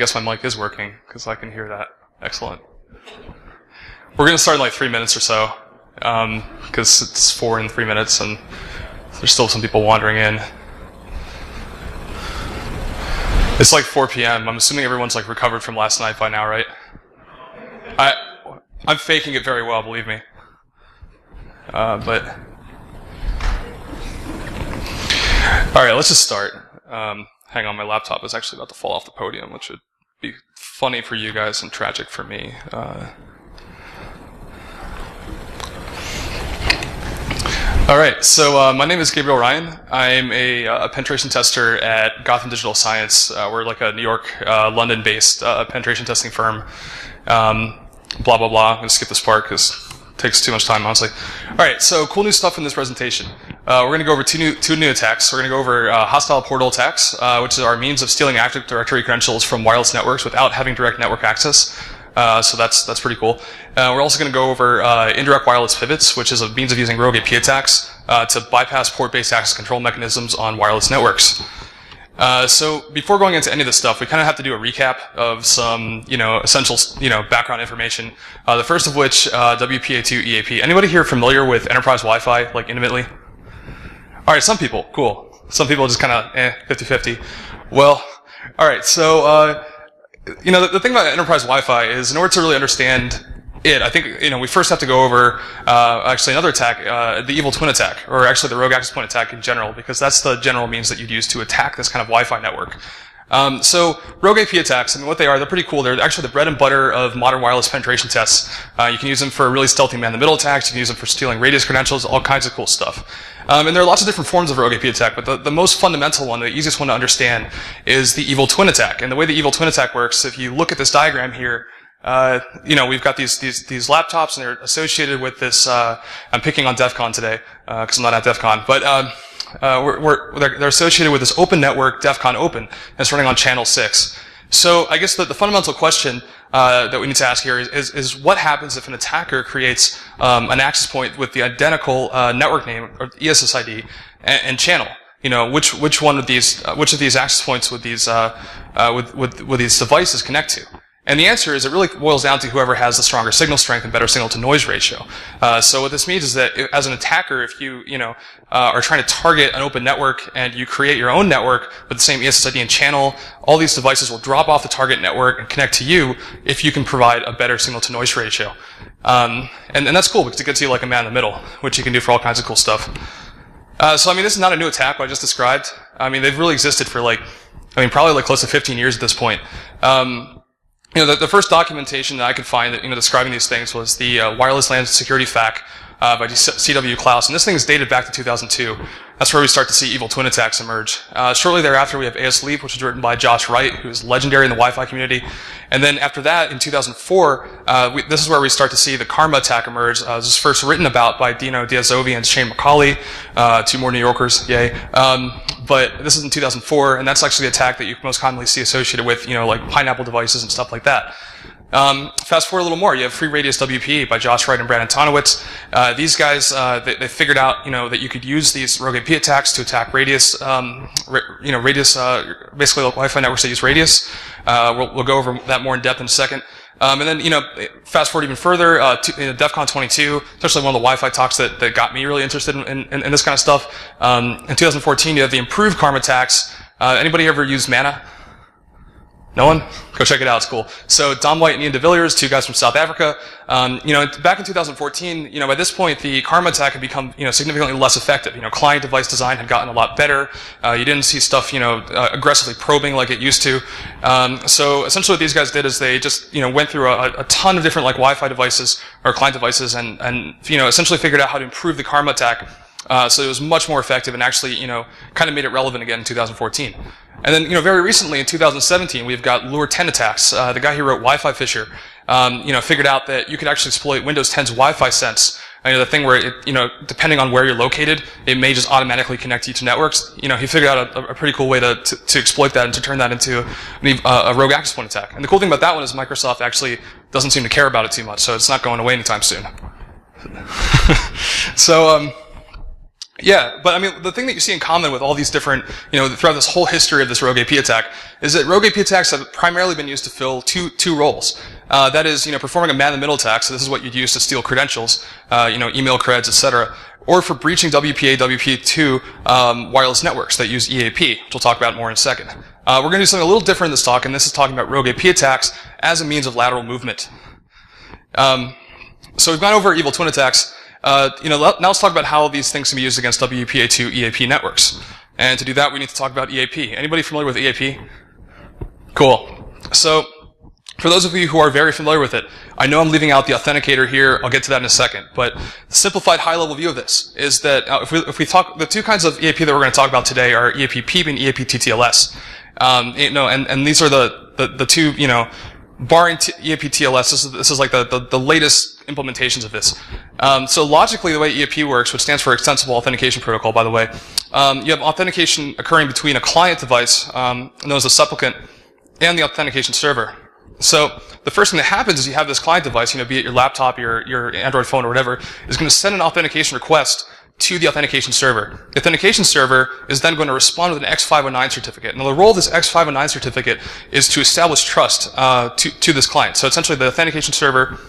guess my mic is working, because I can hear that. Excellent. We're going to start in like 3 minutes or so, because it's 4 and 3 minutes, and there's still some people wandering in. It's like 4 p.m. I'm assuming everyone's like recovered from last night by now, right? I'm faking it very well, believe me. But all right, let's just start. Hang on, my laptop is actually about to fall off the podium, which would be funny for you guys and tragic for me. All right, so my name is Gabriel Ryan. I'm a penetration tester at Gotham Digital Science. We're like a New York, London-based penetration testing firm. Blah, blah, blah. I'm going to skip this part because it takes too much time, honestly. All right, so cool new stuff in this presentation. We're going to go over two new attacks. We're going to go over hostile portal attacks, which is our means of stealing Active Directory credentials from wireless networks without having direct network access. So that's pretty cool. We're also going to go over indirect wireless pivots, which is a means of using rogue AP attacks to bypass port-based access control mechanisms on wireless networks. So before going into any of this stuff, we kind of have to do a recap of some, essential, background information. The first of which, WPA-EAP. Anybody here familiar with enterprise Wi-Fi, like intimately? All right, some people, cool. Some people just kind of 50-50. Well, all right. So, the thing about enterprise Wi-Fi is, in order to really understand it, I think, we first have to go over, actually another attack, the evil twin attack, or actually the rogue access point attack in general, because that's the general means that you'd use to attack this kind of Wi-Fi network. So rogue AP attacks, what they are, they're pretty cool. They're actually the bread and butter of modern wireless penetration tests. You can use them for really stealthy man-in-the-middle attacks. You can use them for stealing radius credentials, all kinds of cool stuff. And there are lots of different forms of rogue AP attack, but the most fundamental one, the easiest one to understand, is the evil twin attack. And the way the evil twin attack works, if you look at this diagram here, we've got these laptops, and they're associated with this. I'm picking on DEF CON today because I'm not at DEF CON, but they're associated with this open network, DEF CON Open, and it's running on channel 6. So I guess the fundamental question that we need to ask here is what happens if an attacker creates an access point with the identical network name or ESSID and channel? Which of these access points would these devices connect to? And the answer is it really boils down to whoever has the stronger signal strength and better signal to noise ratio. So what this means is that as an attacker, if you are trying to target an open network and you create your own network with the same ESSID and channel, all these devices will drop off the target network and connect to you if you can provide a better signal to noise ratio. And that's cool because it gets you like a man in the middle, which you can do for all kinds of cool stuff. So this is not a new attack what I just described. They've really existed for probably like close to 15 years at this point. The first documentation that I could find that, describing these things was the Wireless LAN Security FAQ by C.W. Klaus, and this thing is dated back to 2002. That's where we start to see evil twin attacks emerge. Shortly thereafter, we have ASLEAP, which was written by Josh Wright, who's legendary in the Wi-Fi community. And then after that, in 2004, this is where we start to see the Karma attack emerge. This was first written about by Dino Diazovi and Shane McCauley, two more New Yorkers, yay. But this is in 2004, and that's actually the attack that you most commonly see associated with, like Pineapple devices and stuff like that. Fast forward a little more, you have Free Radius WPA by Josh Wright and Brandon Tonowitz. These guys, they figured out, that you could use these rogue AP attacks to attack radius, radius, basically like Wi-Fi networks that use radius. We'll go over that more in depth in a second. And then, fast forward even further, DEF CON 22, especially one of the Wi-Fi talks that got me really interested in this kind of stuff. In 2014, you have the improved Karma attacks. Anybody ever used Mana? No one? Go check it out, it's cool. So Dom White and Ian de Villiers, two guys from South Africa. Back in 2014, by this point, the Karma attack had become, significantly less effective. Client device design had gotten a lot better. You didn't see stuff, aggressively probing like it used to. So essentially what these guys did is they just, went through a ton of different, like, Wi-Fi devices or client devices and essentially figured out how to improve the Karma attack. So it was much more effective and actually, kind of made it relevant again in 2014. And then, very recently in 2017, we've got Lure 10 attacks. The guy who wrote Wi-Fi Fisher, figured out that you could actually exploit Windows 10's Wi-Fi sense. The thing where it, depending on where you're located, it may just automatically connect you to networks. He figured out a pretty cool way to exploit that and to turn that into a rogue access point attack. And the cool thing about that one is Microsoft actually doesn't seem to care about it too much, so it's not going away anytime soon. So, Yeah, but I mean, the thing that you see in common with all these different, throughout this whole history of this rogue AP attack is that rogue AP attacks have primarily been used to fill two roles. That is, performing a man-in-the-middle attack, so this is what you'd use to steal credentials, email creds, etc., or for breaching WPA, WPA2 wireless networks that use EAP, which we'll talk about more in a second. We're going to do something a little different in this talk, and this is talking about rogue AP attacks as a means of lateral movement. So we've gone over evil twin attacks. Now let's talk about how these things can be used against WPA2 EAP networks. And to do that, we need to talk about EAP. Anybody familiar with EAP? Cool. So, for those of you who are very familiar with it, I know I'm leaving out the authenticator here. I'll get to that in a second. But the simplified high-level view of this is that if we talk, the two kinds of EAP that we're going to talk about today are EAP-PEEP and EAP-TLS. And these are the two, barring EAP-TLS, this is like the latest implementations of this. So logically, the way EAP works, which stands for Extensible Authentication Protocol, by the way, you have authentication occurring between a client device, known as the supplicant, and the authentication server. So the first thing that happens is you have this client device, be it your laptop, your Android phone, or whatever, is going to send an authentication request to the authentication server. The authentication server is then going to respond with an X509 certificate. Now the role of this X509 certificate is to establish trust to this client. So essentially the authentication server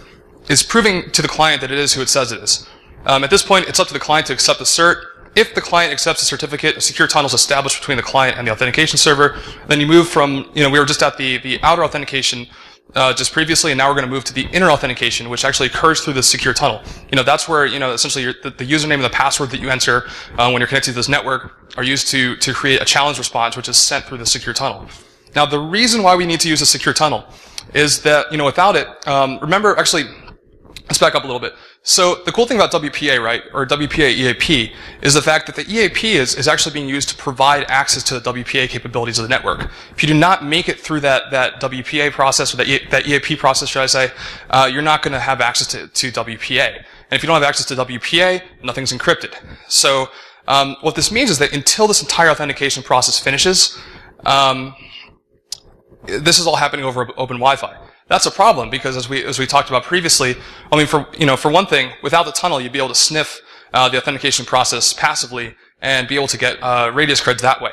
is proving to the client that it is who it says it is. At this point, it's up to the client to accept the cert. If the client accepts the certificate, a secure tunnel is established between the client and the authentication server. Then you move from, we were just at the outer authentication just previously, and now we're going to move to the inner authentication, which actually occurs through the secure tunnel. That's where, essentially the username and the password that you enter when you're connected to this network are used to create a challenge response, which is sent through the secure tunnel. Now, the reason why we need to use a secure tunnel is that, without it, remember, actually, let's back up a little bit. So the cool thing about WPA, right, or WPA-EAP, is the fact that the EAP is actually being used to provide access to the WPA capabilities of the network. If you do not make it through that WPA process, or that EAP process, should I say, you're not going to have access to WPA. And if you don't have access to WPA, nothing's encrypted. So what this means is that until this entire authentication process finishes, this is all happening over open Wi-Fi. That's a problem because as we talked about previously, for one thing, without the tunnel, you'd be able to sniff the authentication process passively and be able to get radius creds that way.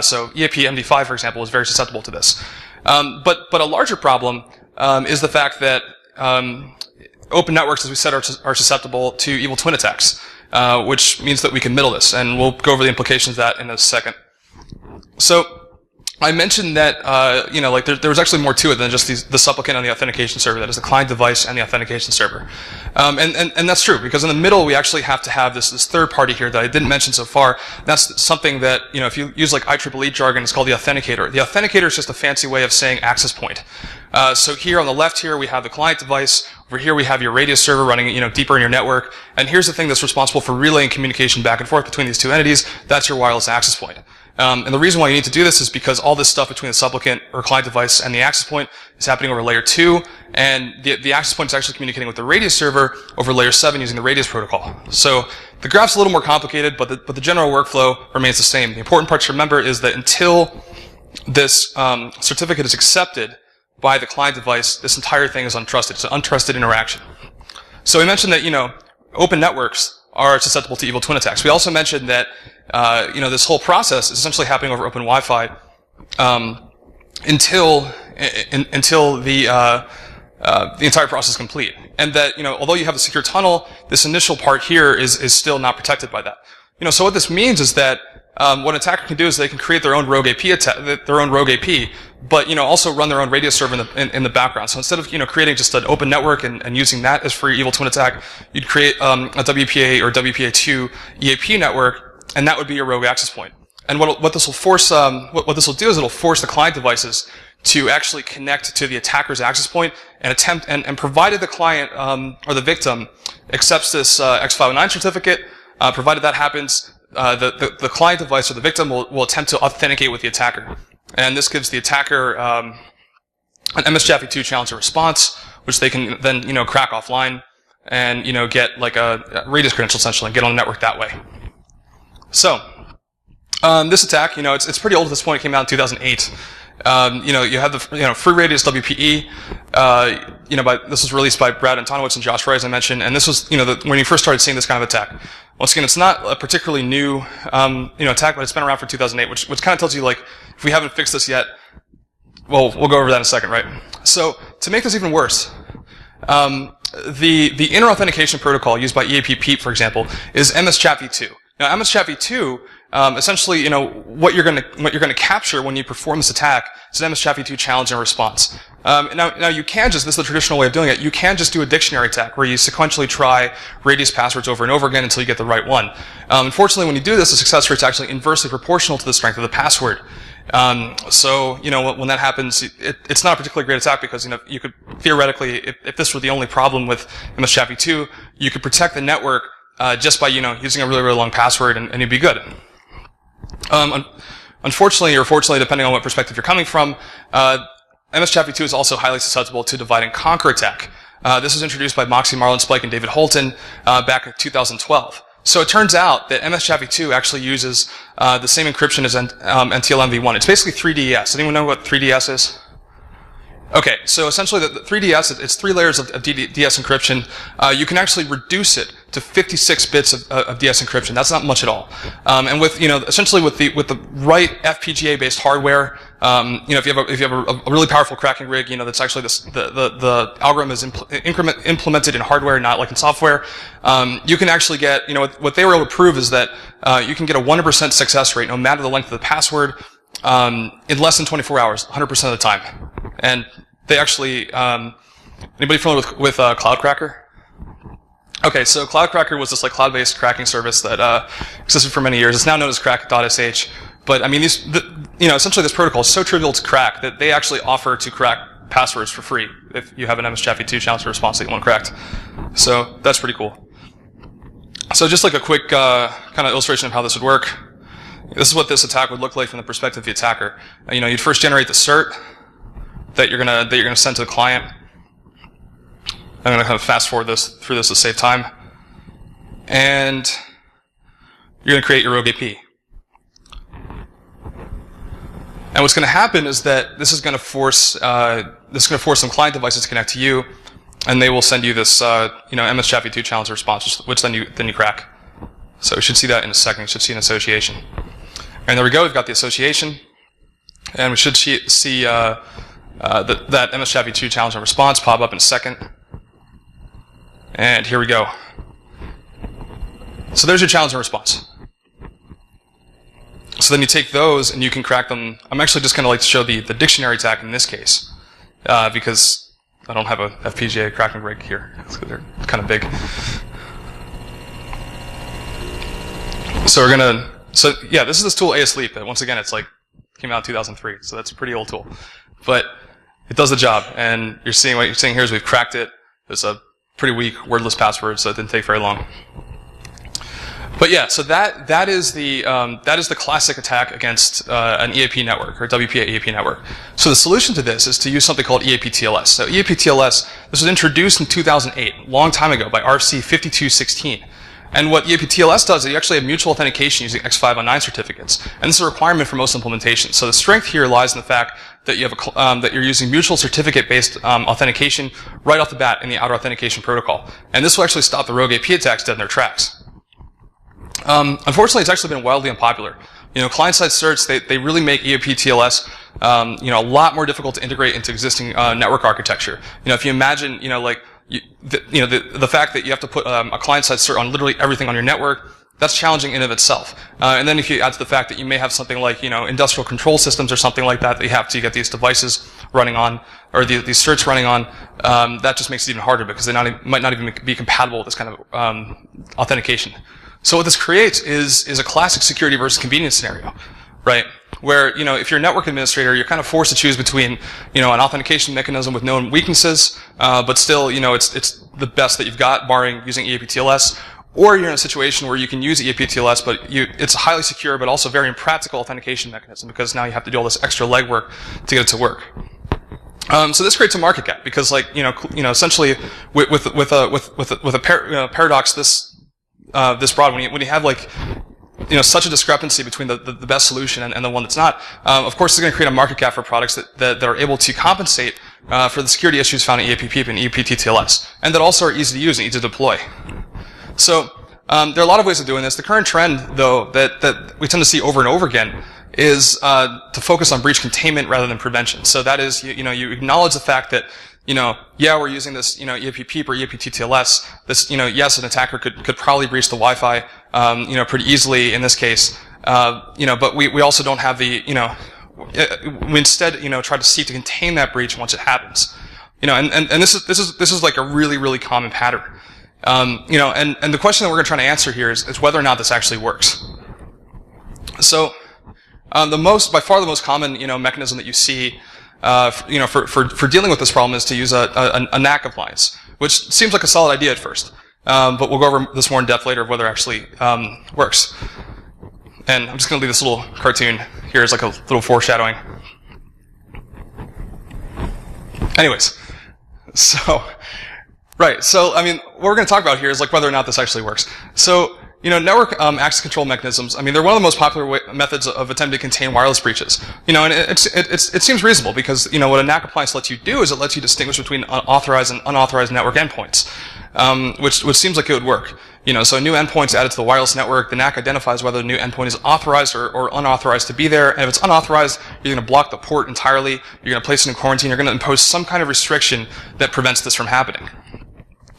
So EAP MD5, for example, is very susceptible to this. But a larger problem is the fact that open networks, as we said, are susceptible to evil twin attacks, which means that we can middle this, and we'll go over the implications of that in a second. So I mentioned that, there was actually more to it than just the supplicant and the authentication server. That is the client device and the authentication server. And that's true, because in the middle, we actually have to have this third party here that I didn't mention so far. That's something that, if you use like IEEE jargon, it's called the authenticator. The authenticator is just a fancy way of saying access point. So here on the left here, we have the client device. Over here, we have your radius server running, deeper in your network. And here's the thing that's responsible for relaying communication back and forth between these two entities. That's your wireless access point. And the reason why you need to do this is because all this stuff between the supplicant or client device and the access point is happening over layer 2, and the access point is actually communicating with the radius server over layer 7 using the radius protocol. So the graph's a little more complicated, but the general workflow remains the same. The important part to remember is that until this certificate is accepted by the client device, this entire thing is untrusted. It's an untrusted interaction. So we mentioned that, open networks are susceptible to evil twin attacks. We also mentioned that this whole process is essentially happening over open Wi-Fi until the entire process is complete, and that although you have a secure tunnel, this initial part here is still not protected by that. So what this means is that what an attacker can do is they can create their own rogue AP, but also run their own radius server in the background. So instead of creating just an open network and using that as for your evil twin attack, you'd create a WPA or WPA2 EAP network, and that would be your rogue access point. And what this will force, what this will do is it'll force the client devices to actually connect to the attacker's access point and attempt, and provided the client or the victim accepts this X509 certificate, provided that happens, the client device or the victim will attempt to authenticate with the attacker. And this gives the attacker an MS-Jaffe2 challenge or response, which they can then crack offline and get like a radius credential essentially and get on the network that way. So this attack, it's pretty old at this point. It came out in 2008, You have the free radius WPE. This was released by Brad Antonowitz and Josh Roy, as I mentioned, and this was when you first started seeing this kind of attack. Once again, it's not a particularly new attack, but it's been around for 2008, which kind of tells you like if we haven't fixed this yet. Well, we'll go over that in a second, right? So to make this even worse, the inner authentication protocol used by EAP-PEAP, for example, is MS-Chat v2. Now, MS-Chat v2, essentially, what you're gonna capture when you perform this attack is an MS-Chat v2 challenge and response. Now you can this is the traditional way of doing it. You can just do a dictionary attack where you sequentially try radius passwords over and over again until you get the right one. Unfortunately, when you do this, the success rate is actually inversely proportional to the strength of the password. So when that happens, it's not a particularly great attack because, you could theoretically, if this were the only problem with MS-Chat v2, you could protect the network, just by, using a really, really long password and you'd be good. Unfortunately or fortunately, depending on what perspective you're coming from, MS-Chat v2 is also highly susceptible to divide and conquer attack. This was introduced by Moxie, Marlon Spike, and David Holton, back in 2012. So it turns out that MS-Chat v2 actually uses the same encryption as NTLM v1. It's basically 3DS. Anyone know what 3DS is? Okay, so essentially the 3DS, it's 3 layers of DS encryption. You can actually reduce it to 56 bits of DS encryption. That's not much at all. And with, essentially with the right FPGA-based hardware, if you have a really powerful cracking rig, that's actually the algorithm is implemented in hardware, not like in software, you can actually get, what they were able to prove is that, you can get a 100% success rate no matter the length of the password, in less than 24 hours, 100% of the time. And they actually, anybody familiar with Cloudcracker? Okay, so Cloudcracker was this like cloud-based cracking service that existed for many years. It's now known as crack.sh. But I mean, essentially this protocol is so trivial to crack that they actually offer to crack passwords for free if you have an MS-Chat v2 challenge or response that you want cracked. So that's pretty cool. So just like a quick kind of illustration of how this would work. This is what this attack would look like from the perspective of the attacker. You'd first generate the cert that you're gonna send to the client. I'm gonna kind of fast forward through this to save time, and you're gonna create your rogue AP. And what's gonna happen is that this is gonna force some client devices to connect to you, and they will send you this MS-Chat v2 challenge response, which then you crack. So we should see that in a second. We should see an association. And there we go, we've got the association. And we should see that MS-Chat v2 challenge and response pop up in a second. And here we go. So there's your challenge and response. So then you take those and you can crack them. I'm actually just going to like to show the dictionary attack in this case, because I don't have a FPGA cracking rig here. They're kind of big. So yeah, this is this tool ASLEAP. Once again, it's like came out in 2003, so that's a pretty old tool, but it does the job. And what you're seeing here is we've cracked it. It's a pretty weak wordless password, so it didn't take very long. But yeah, so that is the classic attack against an EAP network or WPA-EAP network. So the solution to this is to use something called EAP-TLS. So EAP-TLS, this was introduced in 2008, a long time ago, by RC 5216. And what EAP-TLS does is you actually have mutual authentication using X509 certificates, and this is a requirement for most implementations. So the strength here lies in the fact that you have that you're using mutual certificate-based authentication right off the bat in the outer authentication protocol, and this will actually stop the rogue AP attacks dead in their tracks. Unfortunately, it's actually been wildly unpopular. Client-side certs they really make EAP-TLS a lot more difficult to integrate into existing network architecture. If you imagine the fact that you have to put a client-side cert on literally everything on your network, that's challenging in of itself. And then if you add to the fact that you may have something like, industrial control systems or something like that you have to get these devices running on, or these certs running on, that just makes it even harder because they might not even be compatible with this kind of authentication. So what this creates is a classic security versus convenience scenario, right? Where, if you're a network administrator, you're kind of forced to choose between, an authentication mechanism with known weaknesses, but still, it's the best that you've got, barring using EAP-TLS, or you're in a situation where you can use EAP-TLS, but it's a highly secure, but also very impractical authentication mechanism, because now you have to do all this extra legwork to get it to work. So this creates a market gap, because, essentially, with a paradox this broad, when you have such a discrepancy between the best solution and the one that's not, of course, it's going to create a market gap for products that are able to compensate for the security issues found in EAP-PEEP and EAP-TLS, and that also are easy to use and easy to deploy. So there are a lot of ways of doing this. The current trend, though, that we tend to see over and over again is to focus on breach containment rather than prevention. So that is, you acknowledge the fact that, yeah, we're using this, EAP-PEEP or EAP-TLS. This, yes, an attacker could probably breach the Wi-Fi, pretty easily in this case. But we also don't have the, we instead, try to seek to contain that breach once it happens. And this is like a really, really common pattern. And the question that we're going to try to answer here is whether or not this actually works. So, by far the most common, mechanism that you see, for dealing with this problem is to use a NAC appliance, which seems like a solid idea at first. But we'll go over this more in depth later of whether it actually, works. And I'm just going to leave this little cartoon here as like a little foreshadowing. Anyways, so, right, so, I mean, what we're going to talk about here is like whether or not this actually works. So, network access control mechanisms, I mean, they're one of the most popular methods of attempting to contain wireless breaches. And it seems reasonable because, what a NAC appliance lets you do is it lets you distinguish between authorized and unauthorized network endpoints, which seems like it would work. So a new endpoint's added to the wireless network, the NAC identifies whether the new endpoint is authorized or unauthorized to be there, and if it's unauthorized, you're going to block the port entirely, you're going to place it in quarantine, you're going to impose some kind of restriction that prevents this from happening.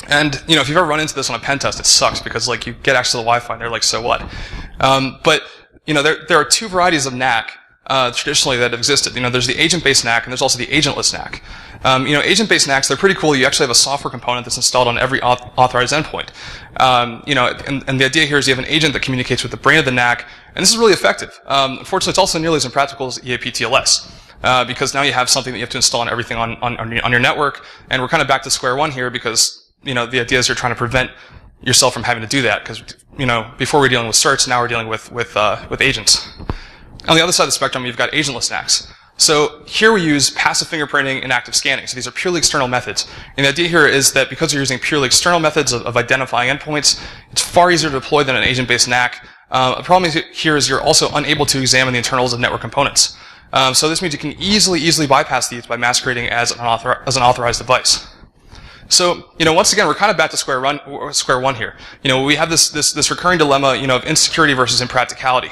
And, if you've ever run into this on a pen test, it sucks because, like, you get access to the Wi-Fi and they're like, so what? But, there are two varieties of NAC, traditionally that have existed. There's the agent-based NAC and there's also the agentless NAC. Agent-based NACs, they're pretty cool. You actually have a software component that's installed on every authorized endpoint. And the idea here is you have an agent that communicates with the brain of the NAC, and this is really effective. Unfortunately, it's also nearly as impractical as EAP-TLS, because now you have something that you have to install on everything on your network, and we're kind of back to square one here because the idea is you're trying to prevent yourself from having to do that because, before we were dealing with certs, now we're dealing with agents. On the other side of the spectrum, you've got agentless NACs. So here we use passive fingerprinting and active scanning. So these are purely external methods. And the idea here is that because you're using purely external methods of identifying endpoints, it's far easier to deploy than an agent-based NAC. The problem here is you're also unable to examine the internals of network components. So this means you can easily bypass these by masquerading as an authorized device. So, once again, we're kind of back to square one here. We have this recurring dilemma, of insecurity versus impracticality.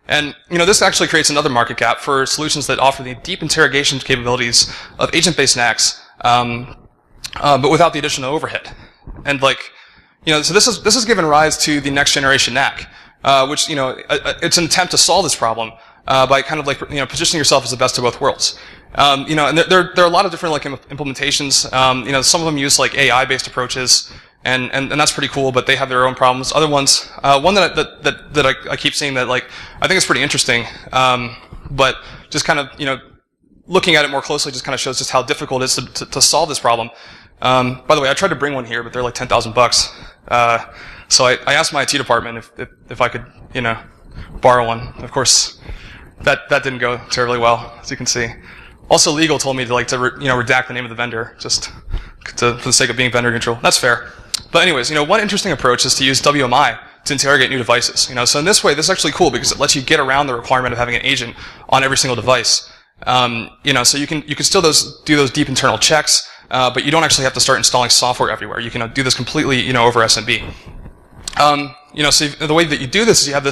And, this actually creates another market gap for solutions that offer the deep interrogation capabilities of agent-based NACs, but without the additional overhead. And so this has given rise to the next generation NAC, which, it's an attempt to solve this problem, by kind of positioning yourself as the best of both worlds. And there are a lot of different implementations. Some of them use AI-based approaches, and that's pretty cool, but they have their own problems. Other ones, one that I keep seeing that I think is pretty interesting, but just kind of looking at it more closely just kind of shows just how difficult it is to solve this problem. By the way, I tried to bring one here, but they're like $10,000. So I asked my IT department if I could borrow one. Of course, that didn't go terribly well, as you can see. Also, legal told me to redact the name of the vendor just for the sake of being vendor neutral. That's fair. But anyways, one interesting approach is to use WMI to interrogate new devices. So in this way, this is actually cool because it lets you get around the requirement of having an agent on every single device. So you can still do those deep internal checks, but you don't actually have to start installing software everywhere. You can do this completely, over SMB. So the way that you do this is you have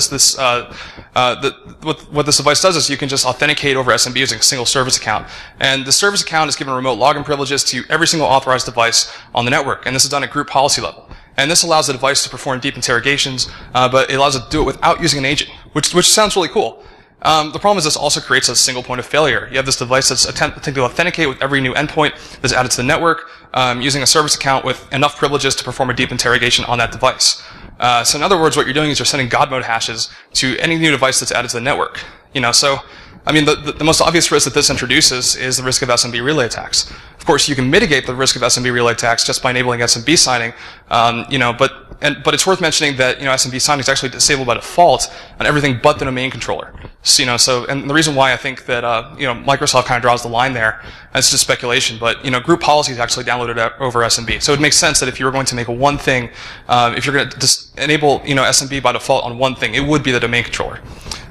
what this device does is you can just authenticate over SMB using a single service account. And the service account is given remote login privileges to every single authorized device on the network. And this is done at group policy level. And this allows the device to perform deep interrogations, but it allows it to do it without using an agent, which sounds really cool. The problem is this also creates a single point of failure. You have this device that's attempting to authenticate with every new endpoint that's added to the network, using a service account with enough privileges to perform a deep interrogation on that device. So in other words, what you're doing is you're sending God mode hashes to any new device that's added to the network. So, I mean, the most obvious risk that this introduces is the risk of SMB relay attacks. Of course, you can mitigate the risk of SMB relay attacks just by enabling SMB signing, but but it's worth mentioning that, SMB signing is actually disabled by default on everything but the domain controller. So, and the reason why I think that, Microsoft kind of draws the line there, it's just speculation, but, group policy is actually downloaded over SMB. So it makes sense that if you were going to make one thing, if you're going to just enable, SMB by default on one thing, it would be the domain controller.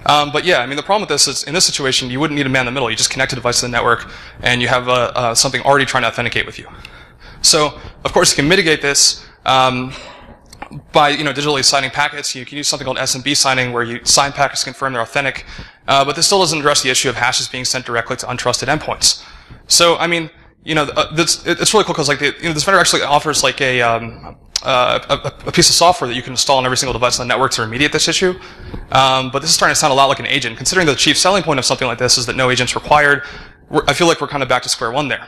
But yeah, the problem with this is, in this situation, you wouldn't need a man in the middle. You just connect a device to the network, and you have something already trying to authenticate with you. So, of course, you can mitigate this by digitally signing packets. You can use something called SMB signing, where you sign packets to confirm they're authentic. But this still doesn't address the issue of hashes being sent directly to untrusted endpoints. So, it's really cool because this vendor actually offers like a piece of software that you can install on every single device on the network to remediate this issue. But this is starting to sound a lot like an agent. Considering the chief selling point of something like this is that no agent's required, I feel like we're kind of back to square one there.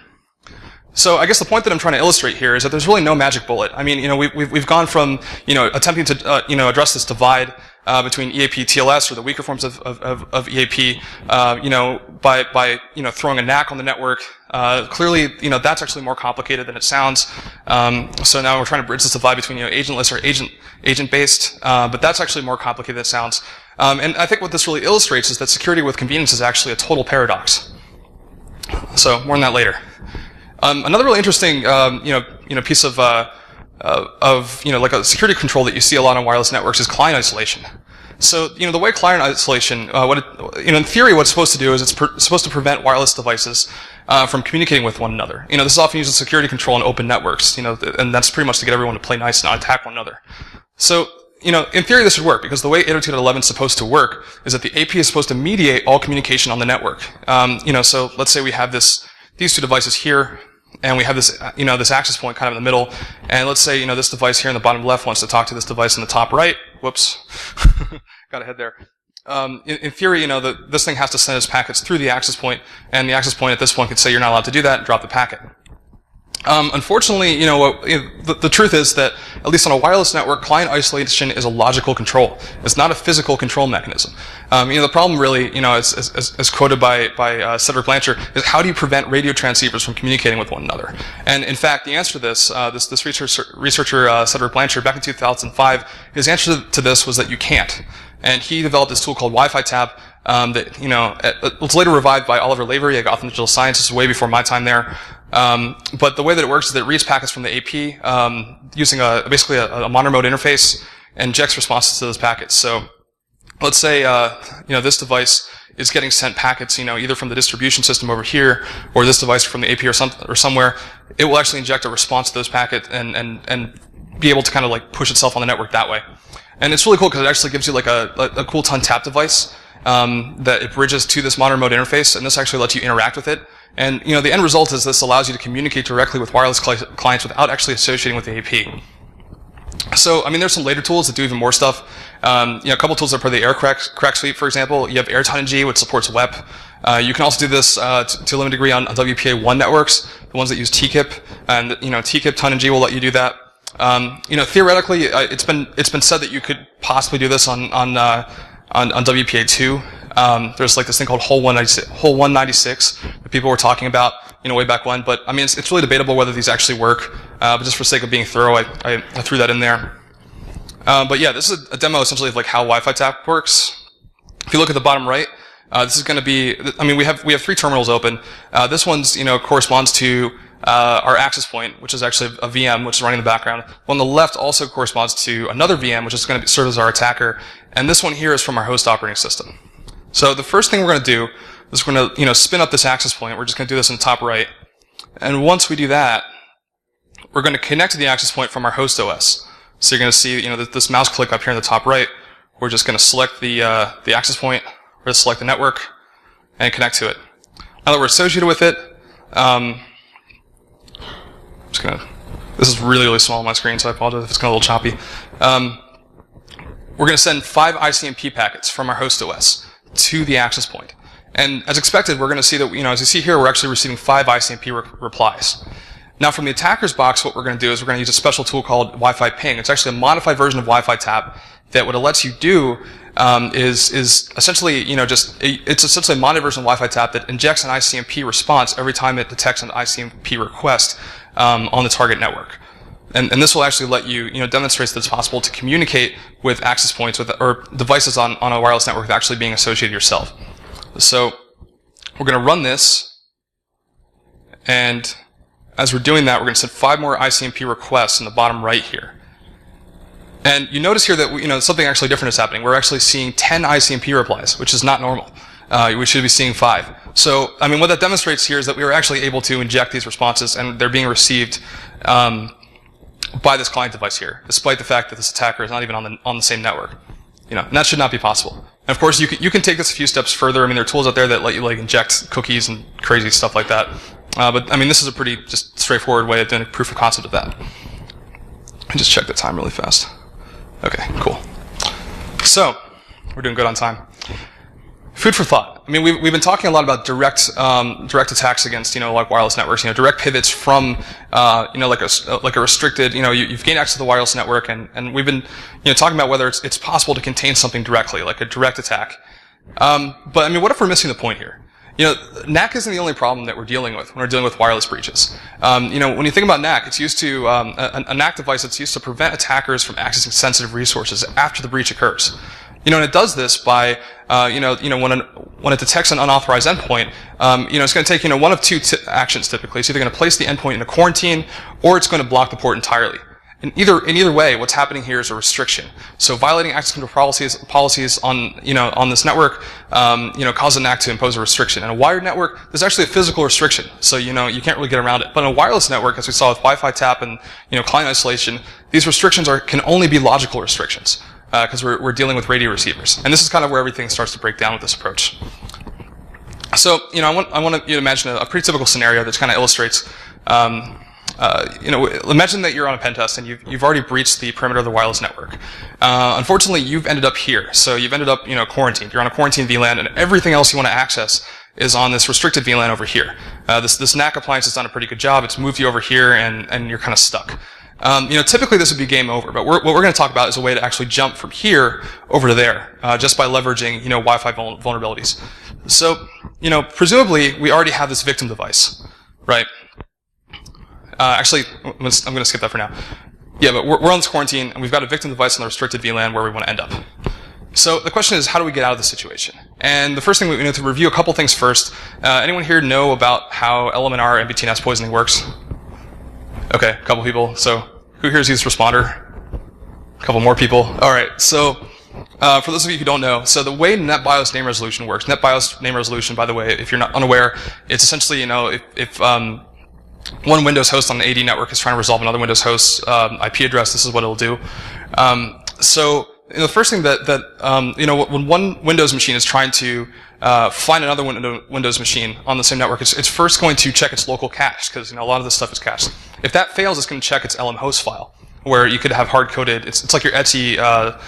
So I guess the point that I'm trying to illustrate here is that there's really no magic bullet. We've gone from, attempting to, address this divide between EAP-TLS or the weaker forms of EAP, by throwing a NAC on the network. Clearly, that's actually more complicated than it sounds. So now we're trying to bridge this divide between, agentless or agent-based, but that's actually more complicated than it sounds. And I think what this really illustrates is that security with convenience is actually a total paradox. So more on that later. Another really interesting, piece of like a security control that you see a lot on wireless networks is client isolation. So, the way client isolation, in theory, what it's supposed to do is it's supposed to prevent wireless devices from communicating with one another. This is often used in security control in open networks, and that's pretty much to get everyone to play nice and not attack one another. So, in theory, this would work because the way 802.11 is supposed to work is that the AP is supposed to mediate all communication on the network. So let's say we have these two devices here, and we have this, this access point kind of in the middle, and let's say, this device here in the bottom left wants to talk to this device in the top right. Whoops. Got ahead there. In theory, this thing has to send its packets through the access point, and the access point at this point could say you're not allowed to do that and drop the packet. Unfortunately, the truth is that, at least on a wireless network, client isolation is a logical control. It's not a physical control mechanism. The problem really, as quoted by Cedric Blanchard, is how do you prevent radio transceivers from communicating with one another? And in fact, the answer to this, this researcher, Cedric Blanchard, back in 2005, his answer to this was that you can't. And he developed this tool called Wi-Fi Tab, that, it was later revived by Oliver Lavery at Gotham Digital Sciences, way before my time there. But the way that it works is that it reads packets from the AP, using basically a monitor mode interface, and injects responses to those packets. So, let's say, this device is getting sent packets, either from the distribution system over here, or this device from the AP or somewhere. It will actually inject a response to those packets and be able to kind of like push itself on the network that way. And it's really cool because it actually gives you like a cool tap device, that it bridges to this monitor mode interface, and this actually lets you interact with it. And, the end result is this allows you to communicate directly with wireless clients without actually associating with the AP. So, there's some later tools that do even more stuff. A couple tools that are part of the AirCrack suite, for example. You have AirTonnG, which supports WEP. You can also do this to a limited degree on WPA-1 networks, the ones that use TKIP, and TKIP Tonnag will let you do that. Theoretically, it's been said that you could possibly do this on WPA-2. There's like this thing called Hole 196 that people were talking about, way back when. But it's really debatable whether these actually work. But just for sake of being thorough, I threw that in there. But yeah, this is a demo essentially of like how Wi-Fi Tap works. If you look at the bottom right, this is going to be. We have 3 terminals open. This one's corresponds to our access point, which is actually a VM, which is running in the background. One on the left also corresponds to another VM, which is going to serve as our attacker. And this one here is from our host operating system. So the first thing we're going to do is we're going to spin up this access point. We're just going to do this in the top right. And once we do that, we're going to connect to the access point from our host OS. So you're going to see this mouse click up here in the top right. We're just going to select the access point. We're going to select the network and connect to it. Now that we're associated with it, this is really, really small on my screen, so I apologize if it's kind of a little choppy. We're going to send 5 ICMP packets from our host OS to the access point. And as expected, we're going to see that, as you see here, we're actually receiving 5 ICMP replies. Now, from the attacker's box, what we're going to do is we're going to use a special tool called Wi-Fi Ping. It's actually a modified version of Wi-Fi Tap that what it lets you do is essentially, it's essentially a modified version of Wi-Fi Tap that injects an ICMP response every time it detects an ICMP request on the target network. And this will actually let you, demonstrate that it's possible to communicate with access points or devices on a wireless network with actually being associated yourself. So we're going to run this, and as we're doing that, we're going to send 5 more ICMP requests in the bottom right here. And you notice here that something actually different is happening. We're actually seeing 10 ICMP replies, which is not normal. We should be seeing 5. So, what that demonstrates here is that we were actually able to inject these responses, and they're being received by this client device here, despite the fact that this attacker is not even on the same network. And that should not be possible. And of course, you can take this a few steps further. There are tools out there that let you inject cookies and crazy stuff like that. But this is a pretty just straightforward way of doing a proof of concept of that. I just check the time really fast. Okay, cool. So we're doing good on time. Food for thought. We've been talking a lot about direct attacks against wireless networks. Direct pivots from like a restricted. You've gained access to the wireless network, and we've been talking about whether it's possible to contain something directly, like a direct attack. But what if we're missing the point here? NAC isn't the only problem that we're dealing with when we're dealing with wireless breaches. When you think about NAC, it's used to a NAC device that's used to prevent attackers from accessing sensitive resources after the breach occurs. And it does this by when it detects an unauthorized endpoint, it's going to take one of 2 actions typically. It's either going to place the endpoint in a quarantine, or it's going to block the port entirely. In either way, what's happening here is a restriction. So violating access control policies on this network, cause a NAC to impose a restriction. In a wired network, there's actually a physical restriction. So, you can't really get around it. But in a wireless network, as we saw with Wi-Fi tap and, client isolation, these restrictions can only be logical restrictions, because we're dealing with radio receivers. And this is kind of where everything starts to break down with this approach. So, I want you to imagine a pretty typical scenario that kind of illustrates, imagine that you're on a pen test and you've already breached the perimeter of the wireless network. Unfortunately, you've ended up here. So you've ended up, quarantined. You're on a quarantine VLAN, and everything else you want to access is on this restricted VLAN over here. This NAC appliance has done a pretty good job. It's moved you over here, and you're kind of stuck. Typically this would be game over, but what we're going to talk about is a way to actually jump from here over to there, just by leveraging, Wi-Fi vulnerabilities. So, presumably we already have this victim device, right? Actually, I'm going to skip that for now. Yeah, but we're on this quarantine, and we've got a victim device on the restricted VLAN where we want to end up. So the question is, how do we get out of this situation? And the first thing we need to review a couple things first. Anyone here know about how LMNR and MBTNS poisoning works? Okay, a couple people. So who here has used Responder? A couple more people. All right. So for those of you who don't know, so the way NetBIOS name resolution works, NetBIOS name resolution, by the way, if you're not unaware, it's essentially, if one Windows host on the AD network is trying to resolve another Windows host's IP address, this is what it'll do. So the first thing when one Windows machine is trying to find another Windows machine on the same network, it's first going to check its local cache, because a lot of this stuff is cached. If that fails, it's going to check its LM host file, where you could have hard-coded. It's like your etc.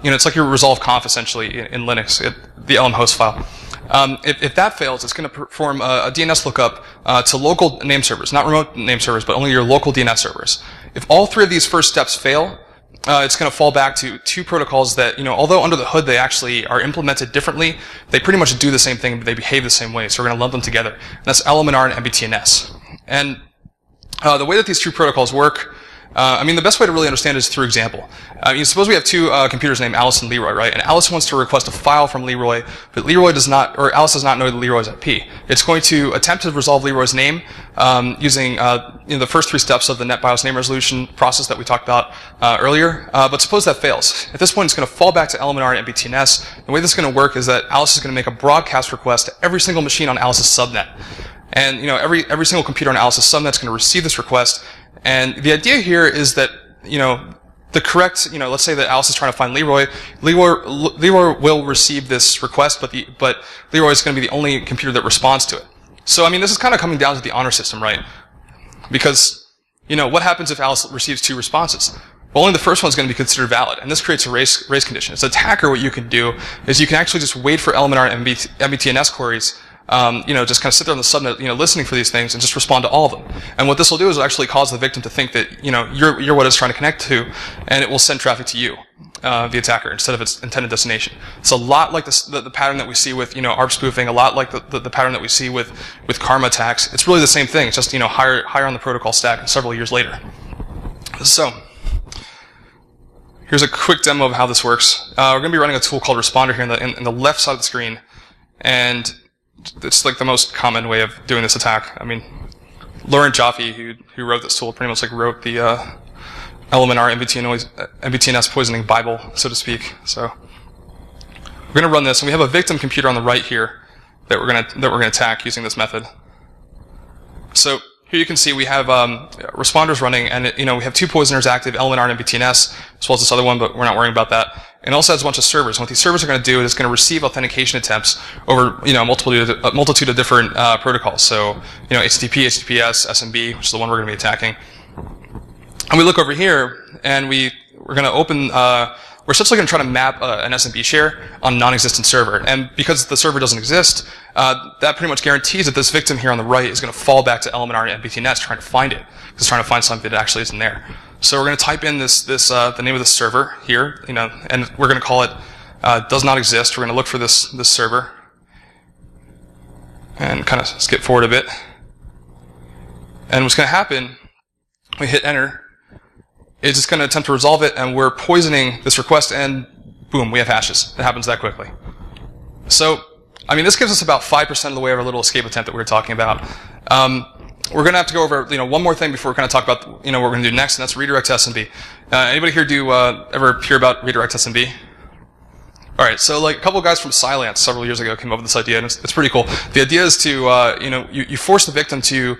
It's like your resolve conf essentially in Linux, the LM host file. If that fails, it's going to perform a DNS lookup to local name servers, not remote name servers, but only your local DNS servers. If all 3 of these first steps fail, it's going to fall back to 2 protocols that, although under the hood they actually are implemented differently, they pretty much do the same thing, but they behave the same way. So we're going to lump them together. And that's LMNR and MBTNS. And the way that these 2 protocols work, the best way to really understand it is through example. Suppose we have 2 computers named Alice and Leroy, right? And Alice wants to request a file from Leroy, but Alice does not know Leroy's IP. It's going to attempt to resolve Leroy's name using the first 3 steps of the NetBIOS name resolution process that we talked about earlier. But suppose that fails. At this point, it's going to fall back to LMNR and MBTNS. The way this is going to work is that Alice is going to make a broadcast request to every single machine on Alice's subnet. And every single computer on Alice's subnet is going to receive this request. And the idea here is that, the correct, let's say that Alice is trying to find Leroy. Leroy will receive this request, but Leroy is going to be the only computer that responds to it. So, this is kind of coming down to the honor system, right? Because, what happens if Alice receives 2 responses? Well, only the first one is going to be considered valid, and this creates a race condition. As an attacker, what you can do is you can actually just wait for LMNR and MBTNS queries, just kind of sit there on the subnet, listening for these things and just respond to all of them. And what this will do is actually cause the victim to think that, you're what it's trying to connect to, and it will send traffic to you, the attacker, instead of its intended destination. It's a lot like the pattern that we see with, ARP spoofing, a lot like the pattern that we see with karma attacks. It's really the same thing. It's just, higher on the protocol stack and several years later. So, here's a quick demo of how this works. We're going to be running a tool called Responder here in the left side of the screen, and it's like the most common way of doing this attack. I mean, Laurent Jaffe, who wrote this tool, pretty much like wrote the LMNR MBTNS poisoning Bible, so to speak. So we're going to run this, and we have a victim computer on the right here that we're going to attack using this method. So here you can see we have responders running, and we have 2 poisoners active, LMNR and MBTNS, as well as this other one, but we're not worrying about that. It also has a bunch of servers. And what these servers are going to do is it's going to receive authentication attempts over a multitude of different protocols. So HTTP, HTTPS, SMB, which is the one we're going to be attacking. And we look over here, and we're going to open. We're essentially going to try to map an SMB share on a non-existent server. And because the server doesn't exist, that pretty much guarantees that this victim here on the right is going to fall back to LMNR and MBTNS trying to find it. It's trying to find something that actually isn't there. So we're going to type in the name of this server here, and we're going to call it does not exist. We're going to look for this server and kind of skip forward a bit. And what's going to happen, we hit enter, it's just going to attempt to resolve it, and we're poisoning this request, and boom, we have hashes. It happens that quickly. So, I mean, this gives us about 5% of the way of our little escape attempt that we were talking about. We're going to have to go over, one more thing before we kind of talk about, what we're going to do next, and that's redirect SMB. Anybody here ever hear about redirect SMB? All right, so like a couple of guys from Cylance several years ago came up with this idea, and it's pretty cool. The idea is to, you force the victim to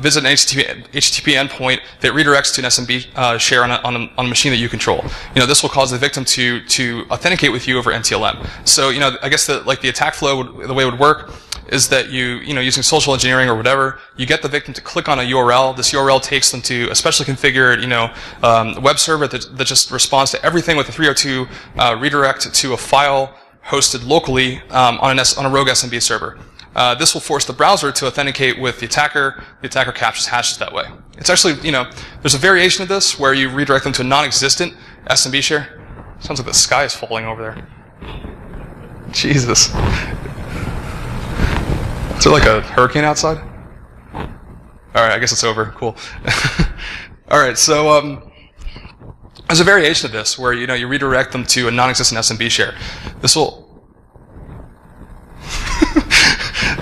visit an HTTP endpoint that redirects to an SMB share on a machine that you control. This will cause the victim to authenticate with you over NTLM. So, I guess the attack flow, the way it would work is that using social engineering or whatever, you get the victim to click on a URL. This URL takes them to a specially configured, web server that just responds to everything with a 302 redirect to a file hosted locally on a rogue SMB server. This will force the browser to authenticate with the attacker. The attacker captures hashes that way. It's actually, there's a variation of this where you redirect them to a non-existent SMB share. Sounds like the sky is falling over there. Jesus. Is there like a hurricane outside? Alright, I guess it's over. Cool. Alright, so there's a variation of this where you redirect them to a non-existent SMB share. This will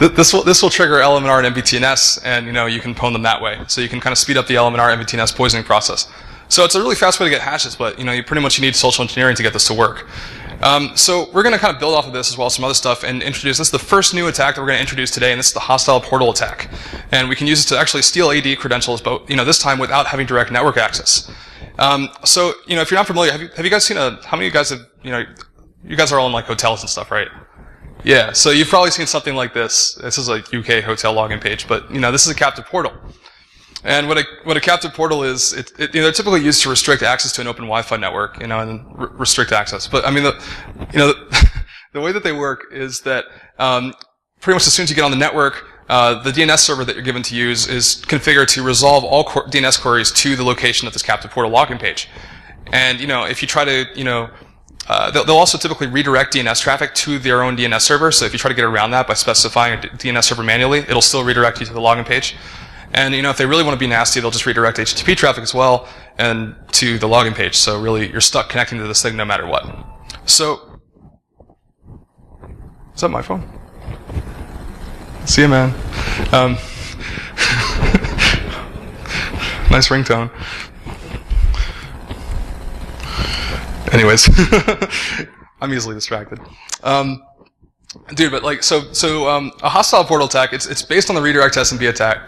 this will trigger LMNR and MBTNS, and you can pwn them that way. So you can kind of speed up the LMNR and MBTNS poisoning process. So it's a really fast way to get hashes, but you pretty much need social engineering to get this to work. So we're going to kind of build off of this as well as some other stuff and introduce, this is the first new attack that we're going to introduce today, and this is the hostile portal attack. And we can use it to actually steal AD credentials, but this time without having direct network access. So if you're not familiar, have you guys seen how many of you guys have, you guys are all in like hotels and stuff, right? Yeah, so you've probably seen something like this. This is a UK hotel login page, but this is a captive portal. And what a captive portal is, they're typically used to restrict access to an open Wi-Fi network, and restrict access. But I mean, the way that they work is that pretty much as soon as you get on the network, the DNS server that you're given to use is configured to resolve all DNS queries to the location of this captive portal login page. And if you try to they'll also typically redirect DNS traffic to their own DNS server. So if you try to get around that by specifying a DNS server manually, it'll still redirect you to the login page. And if they really want to be nasty, they'll just redirect HTTP traffic as well and to the login page. So really, you're stuck connecting to this thing no matter what. So, is that my phone? See you, man. Nice ringtone. Anyways, I'm easily distracted. Dude, but like, so a hostile portal attack, it's based on the redirect SMB attack,